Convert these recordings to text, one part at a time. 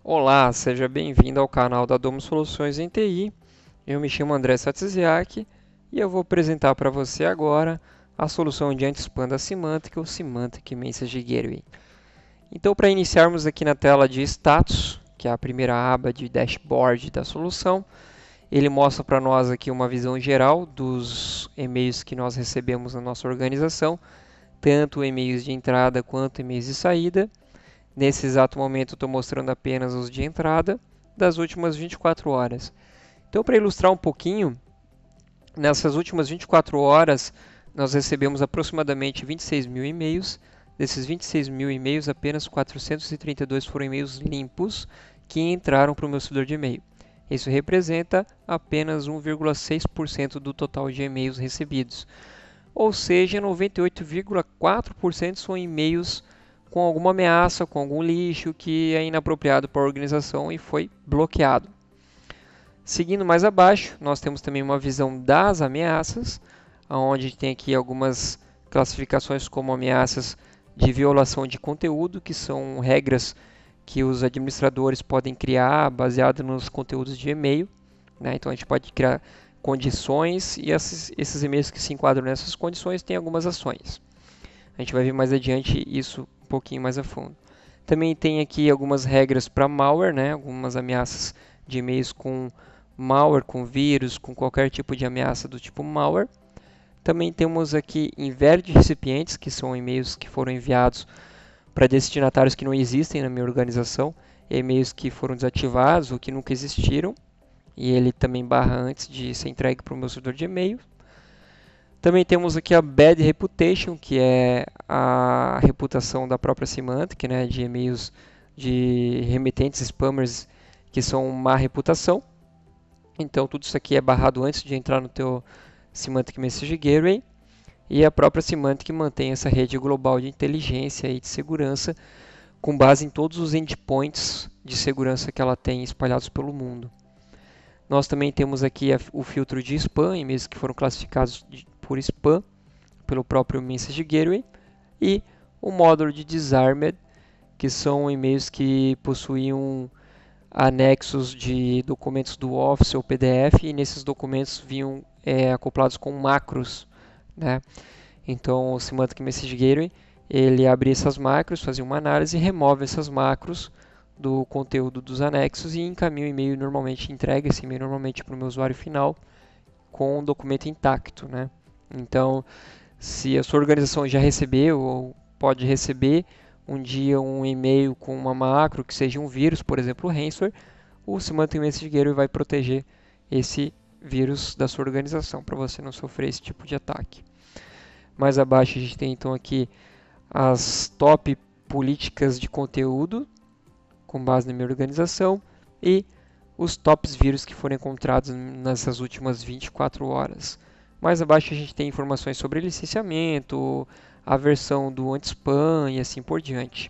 Olá, seja bem-vindo ao canal da Domo Soluções em TI. Eu me chamo André Satsiziak e eu vou apresentar para você agora a solução de anti-spam da Symantec, o Symantec Message Gateway. Então, para iniciarmos aqui na tela de status, que é a primeira aba de dashboard da solução, ele mostra para nós aqui uma visão geral dos e-mails que nós recebemos na nossa organização, tanto e-mails de entrada quanto e-mails de saída. Nesse exato momento, eu estou mostrando apenas os de entrada das últimas 24 horas. Então, para ilustrar um pouquinho, nessas últimas 24 horas, nós recebemos aproximadamente 26 mil e-mails. Desses 26 mil e-mails, apenas 432 foram e-mails limpos que entraram para o meu servidor de e-mail. Isso representa apenas 1,6% do total de e-mails recebidos. Ou seja, 98,4% são e-mails com alguma ameaça, com algum lixo que é inapropriado para a organização e foi bloqueado. Seguindo mais abaixo, nós temos também uma visão das ameaças, onde tem aqui algumas classificações como ameaças de violação de conteúdo, que são regras que os administradores podem criar baseado nos conteúdos de e-mail. Então a gente pode criar condições e esses e-mails que se enquadram nessas condições têm algumas ações. A gente vai ver mais adiante isso um pouquinho mais a fundo. Também tem aqui algumas regras para malware, algumas ameaças de e-mails com malware, com vírus, com qualquer tipo de ameaça do tipo malware. Também temos aqui invalid recipientes, que são e-mails que foram enviados para destinatários que não existem na minha organização, e-mails que foram desativados ou que nunca existiram, e ele também barra antes de ser entregue para o meu servidor de e-mail. Também temos aqui a Bad Reputation, que é a reputação da própria Symantec, de e-mails de remetentes spammers que são má reputação. Então tudo isso aqui é barrado antes de entrar no teu Symantec Message Gateway. E a própria Symantec mantém essa rede global de inteligência e de segurança com base em todos os endpoints de segurança que ela tem espalhados pelo mundo. Nós também temos aqui o filtro de spam, e-mails que foram classificados por spam pelo próprio Message Gateway, e o módulo de Disarmed, que são e-mails que possuíam anexos de documentos do Office ou PDF, e nesses documentos vinham acoplados com macros. Então o Symantec Message Gateway ele abre essas macros, faz uma análise e remove essas macros do conteúdo dos anexos e encaminha o e-mail normalmente, entrega esse e-mail normalmente para o meu usuário final com o documento intacto. Então, se a sua organização já recebeu ou pode receber um dia um e-mail com uma macro que seja um vírus, por exemplo, o ransomware, o Symantec Message Gateway vai proteger esse vírus da sua organização para você não sofrer esse tipo de ataque. Mais abaixo a gente tem então aqui as top políticas de conteúdo com base na minha organização e os tops vírus que foram encontrados nessas últimas 24 horas. Mais abaixo a gente tem informações sobre licenciamento, a versão do anti-spam e assim por diante.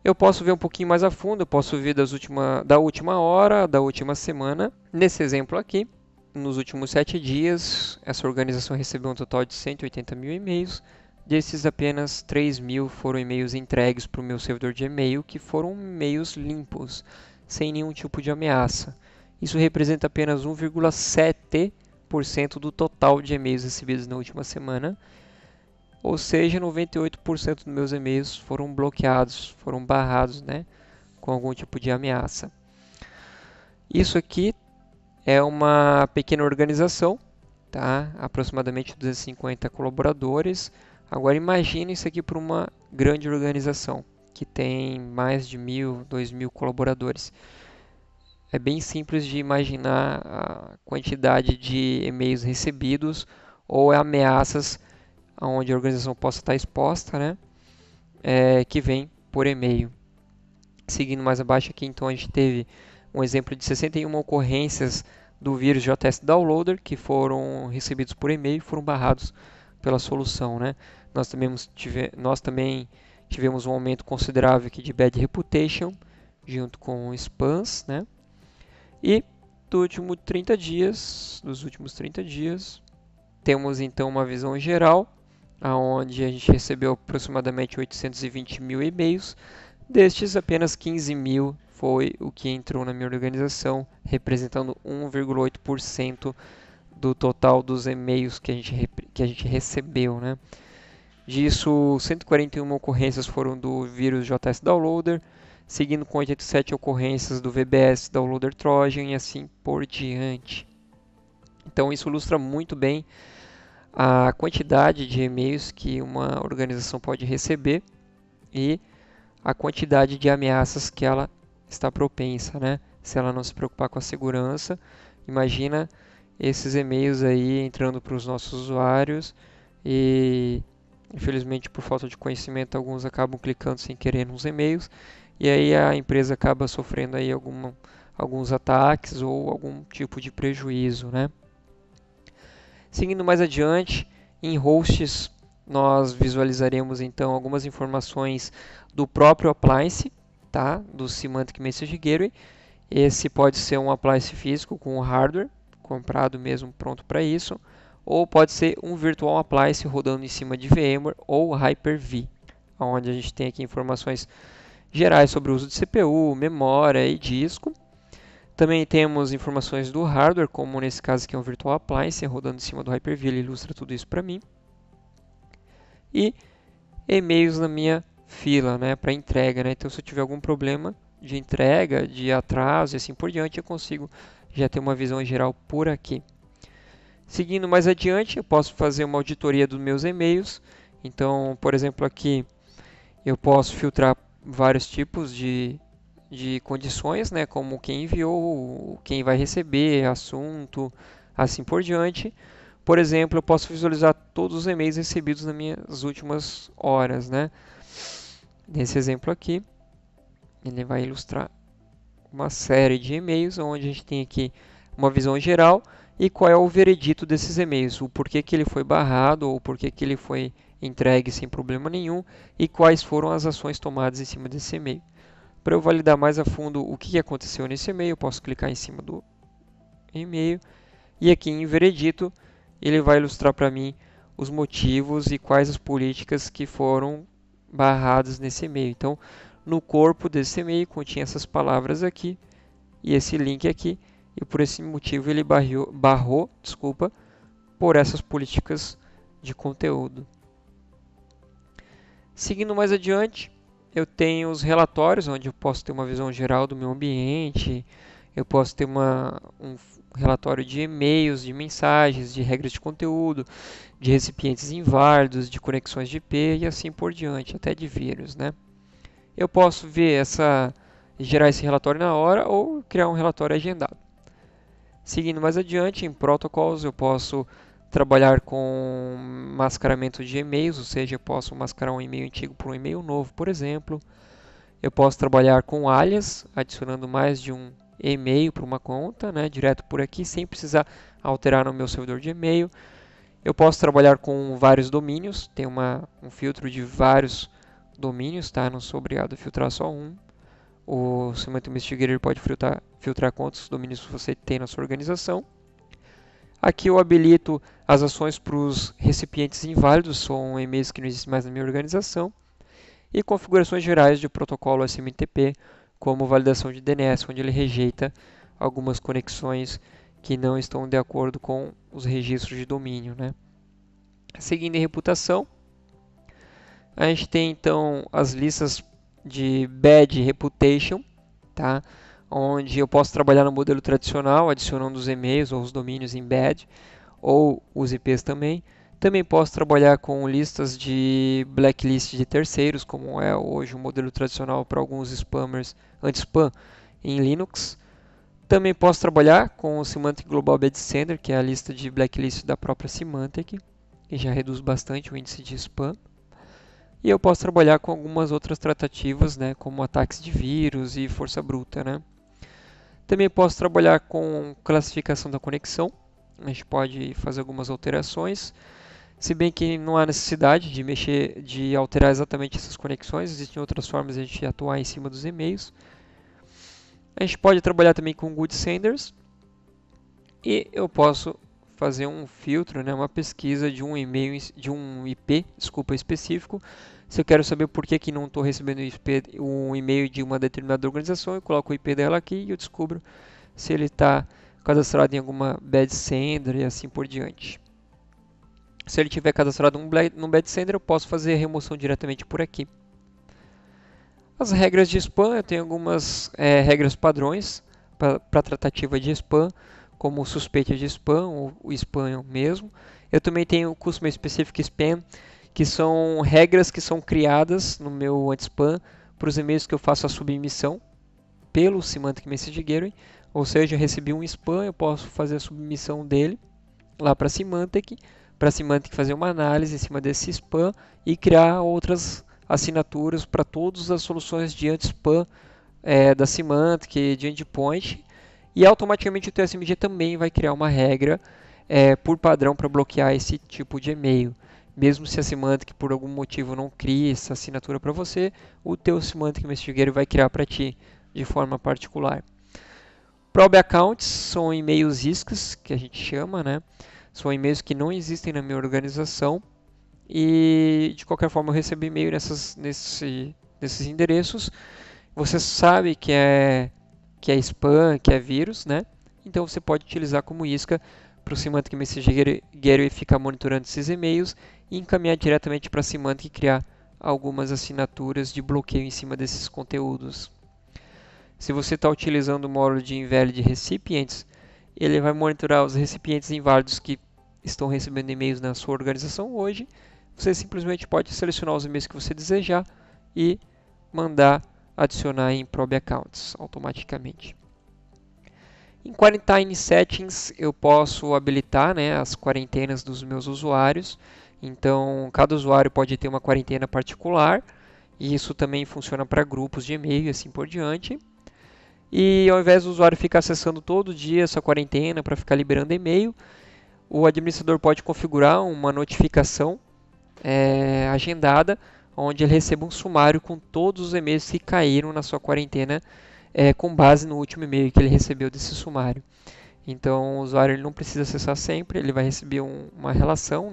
Eu posso ver um pouquinho mais a fundo, eu posso ver da última hora, da última semana. Nesse exemplo aqui, nos últimos 7 dias, essa organização recebeu um total de 180 mil e-mails. Desses, apenas 3 mil foram e-mails entregues para o meu servidor de e-mail, que foram e-mails limpos, sem nenhum tipo de ameaça. Isso representa apenas 1,7% do total de e-mails recebidos na última semana. Ou seja, 98% dos meus e-mails foram bloqueados, foram barrados, com algum tipo de ameaça. Isso aqui é uma pequena organização, aproximadamente 250 colaboradores. Agora imagine isso aqui para uma grande organização que tem mais de 1.000, 2.000 colaboradores. É bem simples de imaginar a quantidade de e-mails recebidos ou ameaças onde a organização possa estar exposta, que vem por e-mail. Seguindo mais abaixo aqui, então, a gente teve um exemplo de 61 ocorrências do vírus JS Downloader que foram recebidos por e-mail e foram barrados pela solução. Nós também tivemos um aumento considerável aqui de Bad Reputation, junto com spams. E dos últimos 30 dias, temos então uma visão geral, onde a gente recebeu aproximadamente 820 mil e-mails. Destes, apenas 15 mil foi o que entrou na minha organização, representando 1,8% do total dos e-mails que a gente recebeu, né? Disso, 141 ocorrências foram do vírus JS Downloader, seguindo com 87 ocorrências do VBS Downloader Trojan e assim por diante. Então isso ilustra muito bem a quantidade de e-mails que uma organização pode receber e a quantidade de ameaças que ela está propensa, né? Se ela não se preocupar com a segurança, imagina esses e-mails aí entrando para os nossos usuários e infelizmente por falta de conhecimento alguns acabam clicando sem querer nos e-mails e aí a empresa acaba sofrendo aí alguns ataques ou algum tipo de prejuízo, né? Seguindo mais adiante, em hosts nós visualizaremos então algumas informações do próprio appliance, tá? Do Symantec Message Gateway. Esse pode ser um appliance físico com hardware, comprado mesmo pronto para isso, ou pode ser um virtual appliance rodando em cima de VMware ou Hyper-V, onde a gente tem aqui informações gerais sobre o uso de CPU, memória e disco. Também temos informações do hardware, como nesse caso aqui é um virtual appliance rodando em cima do Hyper-V, ele ilustra tudo isso para mim. E e-mails na minha fila, né, para entrega, né? Então se eu tiver algum problema de entrega, de atraso e assim por diante, eu consigo já ter uma visão geral por aqui. Seguindo mais adiante, eu posso fazer uma auditoria dos meus e-mails. Então, por exemplo, aqui eu posso filtrar vários tipos de condições, né, como quem enviou, quem vai receber, assunto, assim por diante. Por exemplo, eu posso visualizar todos os e-mails recebidos nas minhas últimas horas, né? Nesse exemplo aqui, ele vai ilustrar uma série de e-mails, onde a gente tem aqui uma visão geral e qual é o veredito desses e-mails, o porquê que ele foi barrado ou porquê que ele foi entregue sem problema nenhum e quais foram as ações tomadas em cima desse e-mail. Para eu validar mais a fundo o que aconteceu nesse e-mail, eu posso clicar em cima do e-mail e aqui em veredito ele vai ilustrar para mim os motivos e quais as políticas que foram barradas nesse e-mail. Então, no corpo desse e-mail continha essas palavras aqui e esse link aqui, e por esse motivo ele barrou, por essas políticas de conteúdo. Seguindo mais adiante, eu tenho os relatórios, onde eu posso ter uma visão geral do meu ambiente, eu posso ter um relatório de e-mails, de mensagens, de regras de conteúdo, de recipientes inválidos, de conexões de IP e assim por diante, até de vírus, né? Eu posso gerar esse relatório na hora ou criar um relatório agendado. Seguindo mais adiante, em protocols, eu posso trabalhar com mascaramento de e-mails, ou seja, eu posso mascarar um e-mail antigo por um e-mail novo, por exemplo. Eu posso trabalhar com alias, adicionando mais de um e-mail para uma conta, né, direto por aqui, sem precisar alterar no meu servidor de e-mail. Eu posso trabalhar com vários domínios, tem um filtro de vários domínios, tá? Não sou obrigado a filtrar só um. O Symantec Investigator pode filtrar quantos domínios você tem na sua organização. Aqui eu habilito as ações para os recipientes inválidos, são e-mails que não existem mais na minha organização. E configurações gerais de protocolo SMTP, como validação de DNS, onde ele rejeita algumas conexões que não estão de acordo com os registros de domínio, né? Seguindo em reputação, a gente tem então as listas de Bad Reputation, tá? Onde eu posso trabalhar no modelo tradicional, adicionando os e-mails ou os domínios em Bad, ou os IPs também. Também posso trabalhar com listas de blacklist de terceiros, como é hoje o modelo tradicional para alguns spammers anti-spam em Linux. Também posso trabalhar com o Symantec Global Bad Sender, que é a lista de blacklist da própria Symantec, que já reduz bastante o índice de spam. E eu posso trabalhar com algumas outras tratativas, né, como ataques de vírus e força bruta, né? Também posso trabalhar com classificação da conexão. A gente pode fazer algumas alterações, se bem que não há necessidade de alterar exatamente essas conexões. Existem outras formas de a gente atuar em cima dos e-mails. A gente pode trabalhar também com good senders e eu posso fazer um filtro, né, uma pesquisa de um e-mail, de um IP, específico, Se eu quero saber por que não estou recebendo um e-mail de uma determinada organização, eu coloco o IP dela aqui e eu descubro se ele está cadastrado em alguma bad sender e assim por diante. Se ele tiver cadastrado num bad sender, eu posso fazer a remoção diretamente por aqui. As regras de spam, eu tenho algumas regras padrões para tratativa de spam, como suspeita de spam ou o spam mesmo. Eu também tenho o Customer Specific Spam, que são regras que são criadas no meu anti-spam para os e-mails que eu faço a submissão pelo Semantic Message Gateway. Ou seja, eu recebi um spam, eu posso fazer a submissão dele lá para a Semantic fazer uma análise em cima desse spam e criar outras assinaturas para todas as soluções de anti-spam da Semantic, de endpoint. E automaticamente o TSMG também vai criar uma regra por padrão para bloquear esse tipo de e-mail. Mesmo se a Semantic por algum motivo não crie essa assinatura para você, o teu Semantic Message vai criar para ti de forma particular. Probe Accounts são e-mails iscas, que a gente chama, né? São e-mails que não existem na minha organização e de qualquer forma eu recebo e-mail nesses endereços. Você sabe que é spam, que é vírus, né? Então você pode utilizar como isca para o Semantic Message Gateway ficar monitorando esses e-mails e encaminhar diretamente para a Semantic e criar algumas assinaturas de bloqueio em cima desses conteúdos. Se você está utilizando o módulo de Invalid Recipients, ele vai monitorar os recipientes inválidos que estão recebendo e-mails na sua organização hoje. Você simplesmente pode selecionar os e-mails que você desejar e mandar adicionar em Probe Accounts automaticamente. Em Quarantine Settings eu posso habilitar as quarentenas dos meus usuários. Então cada usuário pode ter uma quarentena particular e isso também funciona para grupos de e-mail e assim por diante. E ao invés do usuário ficar acessando todo dia essa quarentena para ficar liberando e-mail, o administrador pode configurar uma notificação agendada, onde ele receba um sumário com todos os e-mails que caíram na sua quarentena, com base no último e-mail que ele recebeu desse sumário. Então o usuário ele não precisa acessar sempre, ele vai receber uma relação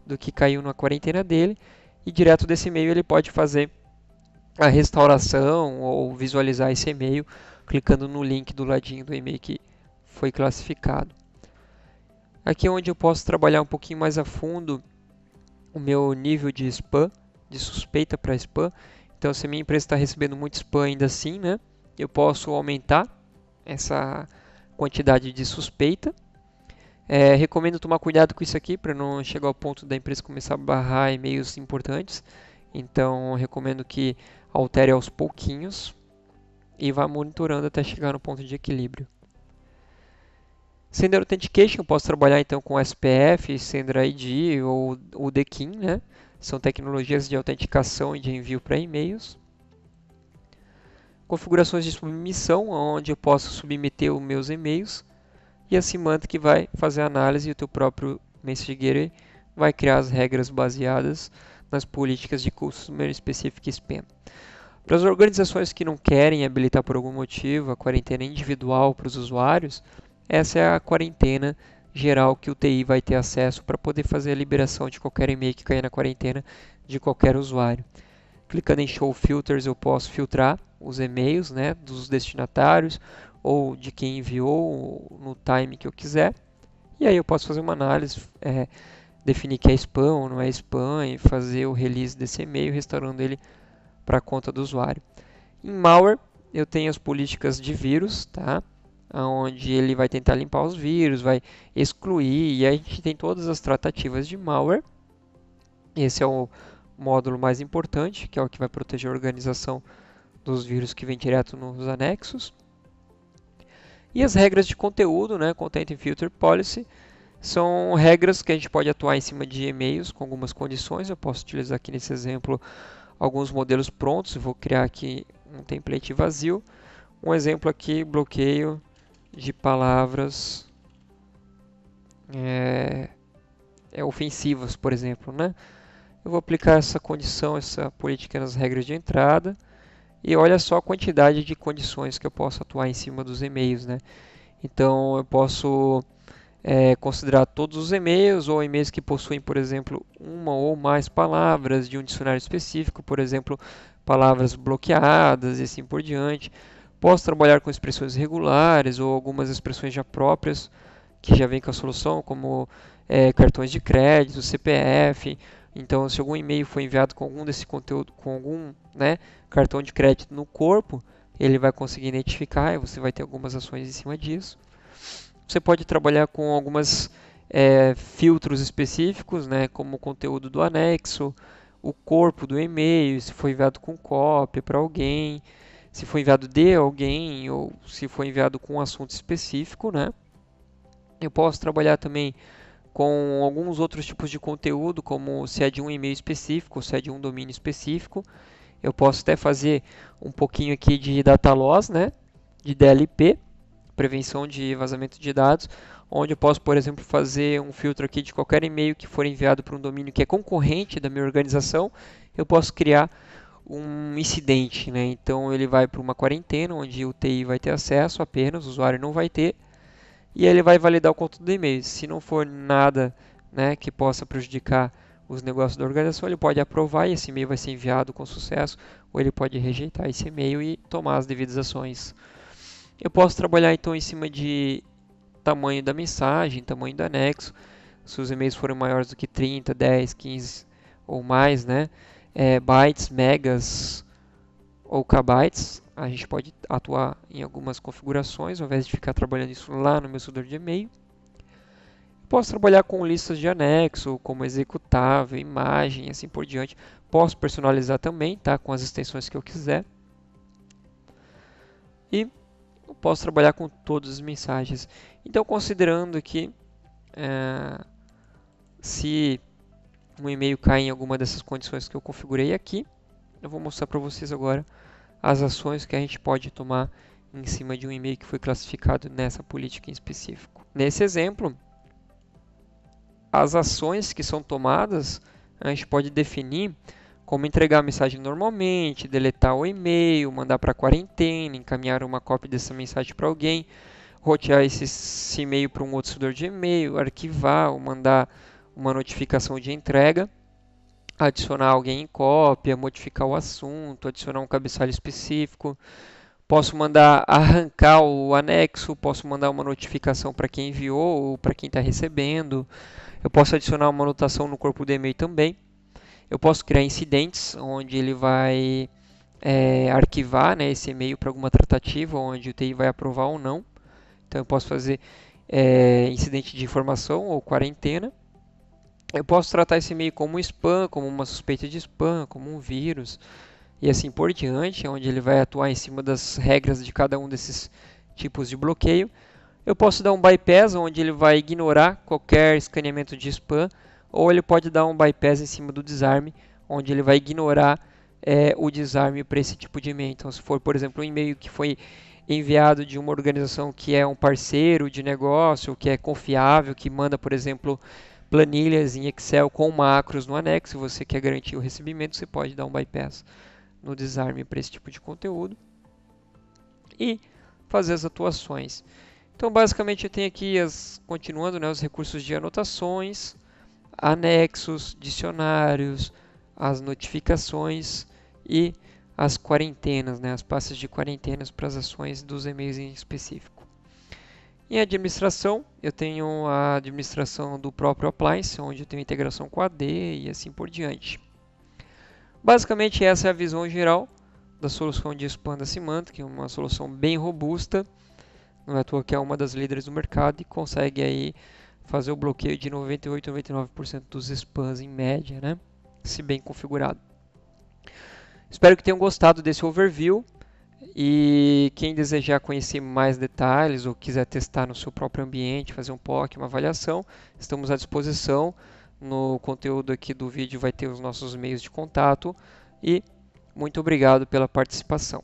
do que caiu na quarentena dele, e direto desse e-mail ele pode fazer a restauração ou visualizar esse e-mail clicando no link do ladinho do e-mail que foi classificado. Aqui é onde eu posso trabalhar um pouquinho mais a fundo o meu nível de spam, de suspeita para spam. Então, se a minha empresa está recebendo muito spam ainda assim, eu posso aumentar essa quantidade de suspeita. Recomendo tomar cuidado com isso aqui para não chegar ao ponto da empresa começar a barrar e-mails importantes. Então, recomendo que altere aos pouquinhos e vá monitorando até chegar no ponto de equilíbrio. Sender Authentication, eu posso trabalhar então com SPF, Sender ID ou o DKIM, São tecnologias de autenticação e de envio para e-mails. Configurações de submissão, onde eu posso submeter os meus e-mails. E a Semantic vai fazer a análise e o teu próprio Message Gateway vai criar as regras baseadas nas políticas de Customer Specific Spam. Para as organizações que não querem habilitar por algum motivo a quarentena individual para os usuários, essa é a quarentena geral que o TI vai ter acesso para poder fazer a liberação de qualquer e-mail que caia na quarentena de qualquer usuário. Clicando em Show Filters eu posso filtrar os e-mails dos destinatários ou de quem enviou no time que eu quiser. E aí eu posso fazer uma análise, definir que é spam ou não é spam e fazer o release desse e-mail, restaurando ele para a conta do usuário. Em Malware, eu tenho as políticas de vírus, onde ele vai tentar limpar os vírus, vai excluir, e aí a gente tem todas as tratativas de Malware. Esse é o módulo mais importante, que é o que vai proteger a organização dos vírus que vem direto nos anexos. E as regras de conteúdo, Content and Filter Policy, são regras que a gente pode atuar em cima de e-mails com algumas condições. Eu posso utilizar aqui nesse exemplo alguns modelos prontos, eu vou criar aqui um template vazio. Um exemplo aqui, bloqueio de palavras ofensivas, por exemplo, Eu vou aplicar essa condição, essa política nas regras de entrada. E olha só a quantidade de condições que eu posso atuar em cima dos e-mails, Então eu posso considerar todos os e-mails ou e-mails que possuem, por exemplo, uma ou mais palavras de um dicionário específico, por exemplo, palavras bloqueadas e assim por diante. Posso trabalhar com expressões regulares ou algumas expressões já próprias que já vem com a solução, como cartões de crédito, CPF. Então, se algum e-mail foi enviado com algum desse conteúdo, com algum, né, cartão de crédito no corpo, ele vai conseguir identificar e você vai ter algumas ações em cima disso. Você pode trabalhar com alguns filtros específicos, né, como o conteúdo do anexo, o corpo do e-mail, se foi enviado com cópia para alguém, se foi enviado de alguém ou se foi enviado com um assunto específico, né? Eu posso trabalhar também com alguns outros tipos de conteúdo, como se é de um e-mail específico, se é de um domínio específico. Eu posso até fazer um pouquinho aqui de data loss, né? De DLP, prevenção de vazamento de dados, onde eu posso, por exemplo, fazer um filtro aqui de qualquer e-mail que for enviado para um domínio que é concorrente da minha organização. Eu posso criar um incidente, né? Então ele vai para uma quarentena, onde o TI vai ter acesso apenas, o usuário não vai ter, e ele vai validar o conteúdo do e-mail. Se não for nada, né, que possa prejudicar os negócios da organização, ele pode aprovar e esse e-mail vai ser enviado com sucesso, ou ele pode rejeitar esse e-mail e tomar as devidas ações. Eu posso trabalhar então em cima de tamanho da mensagem, tamanho do anexo. Se os e-mails forem maiores do que 30, 10, 15 ou mais, né, bytes, megas ou kbytes, a gente pode atuar em algumas configurações, ao invés de ficar trabalhando isso lá no meu servidor de e-mail. Posso trabalhar com listas de anexo, como executável, imagem, assim por diante. Posso personalizar também, tá, com as extensões que eu quiser. E eu posso trabalhar com todas as mensagens. Então, considerando que se um e-mail cai em alguma dessas condições que eu configurei aqui, eu vou mostrar para vocês agora as ações que a gente pode tomar em cima de um e-mail que foi classificado nessa política em específico. Nesse exemplo, as ações que são tomadas, a gente pode definir como entregar a mensagem normalmente, deletar o e-mail, mandar para a quarentena, encaminhar uma cópia dessa mensagem para alguém, rotear esse e-mail para um outro servidor de e-mail, arquivar ou mandar uma notificação de entrega, adicionar alguém em cópia, modificar o assunto, adicionar um cabeçalho específico. Posso mandar arrancar o anexo, posso mandar uma notificação para quem enviou ou para quem está recebendo. Eu posso adicionar uma anotação no corpo do e-mail também. Eu posso criar incidentes, onde ele vai arquivar, né, esse e-mail para alguma tratativa, onde o TI vai aprovar ou não. Então eu posso fazer incidente de informação ou quarentena. Eu posso tratar esse e-mail como um spam, como uma suspeita de spam, como um vírus e assim por diante, onde ele vai atuar em cima das regras de cada um desses tipos de bloqueio. Eu posso dar um bypass, onde ele vai ignorar qualquer escaneamento de spam, ou ele pode dar um bypass em cima do desarme, onde ele vai ignorar o desarme para esse tipo de e-mail. Então, se for, por exemplo, um e-mail que foi enviado de uma organização que é um parceiro de negócio, que é confiável, que manda, por exemplo, planilhas em Excel com macros no anexo, se você quer garantir o recebimento, você pode dar um bypass no desarme para esse tipo de conteúdo e fazer as atuações. Então, basicamente, eu tenho aqui, continuando, né, os recursos de anotações, anexos, dicionários, as notificações e as quarentenas, né, as pastas de quarentenas para as ações dos e-mails em específico. Em administração, eu tenho a administração do próprio appliance, onde eu tenho integração com a AD e assim por diante. Basicamente, essa é a visão geral da solução de spam da Symantec, uma solução bem robusta, não é à toa que é uma das líderes do mercado e consegue aí fazer o bloqueio de 98 a 99% dos spams em média, né? Se bem configurado. Espero que tenham gostado desse overview e quem desejar conhecer mais detalhes ou quiser testar no seu próprio ambiente, fazer um POC, uma avaliação, estamos à disposição. No conteúdo aqui do vídeo vai ter os nossos meios de contato e muito obrigado pela participação.